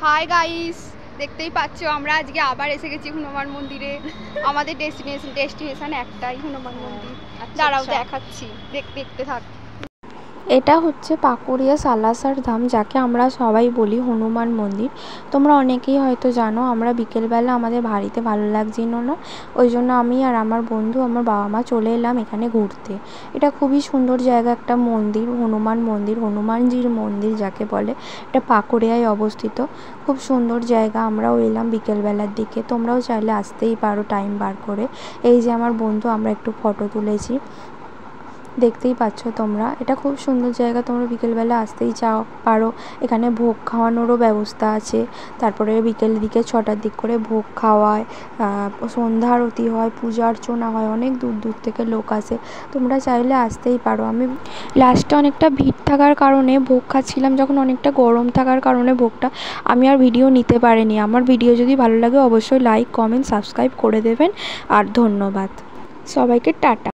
Hi guys, দেখতেই পাচ্ছ আমরা আজকে আবার এসে গেছি হনুমান মন্দিরে। আমাদের ডেস্টিনেশন একটাই, হনুমান মন্দির। দাঁড়াও দেখাচ্ছি, দেখতে থাক। এটা হচ্ছে পাকুড়িয়া সালাসার ধাম, যাকে আমরা সবাই বলি হনুমান মন্দির। তোমরা অনেকেই হয়তো জানো, আমরা বিকেলবেলা আমাদের বাড়িতে ভালো লাগছিল না, ওই জন্য আমি আর আমার বন্ধু, আমার বাবা মা চলে এলাম এখানে ঘুরতে। এটা খুবই সুন্দর জায়গা, একটা মন্দির, হনুমান মন্দির, হনুমানজির মন্দির যাকে বলে। এটা পাকুড়িয়ায় অবস্থিত, খুব সুন্দর জায়গা। আমরাও এলাম বিকেলবেলার দিকে, তোমরাও চাইলে আসতেই পারো টাইম বার করে। এই যে আমার বন্ধু, আমরা একটু ফটো তুলেছি, দেখতেই পাচ্ছ তোমরা। এটা খুব সুন্দর জায়গা, তোমরা বিকেলবেলা আসতেই পারো। এখানে ভোগ খাওয়ানোরও ব্যবস্থা আছে। তারপরে বিকেল দিকে 6টার দিক করে ভোগ খাওয়ায়, সন্ধ্যা আরতি হয়, পূজা অর্চনা হয়, অনেক দূর দূর থেকে লোক আসে। তোমরা চাইলে আসতেই পারো। আমি লাস্টে অনেকটা ভিড় থাকার কারণে ভোগ খাচ্ছিলাম, যখন অনেকটা গরম থাকার কারণে ভোগটা আমি আর ভিডিও নিতে পারিনি। আমার ভিডিও যদি ভালো লাগে অবশ্যই লাইক, কমেন্ট, সাবস্ক্রাইব করে দেবেন। আর ধন্যবাদ সবাইকে, টাটা।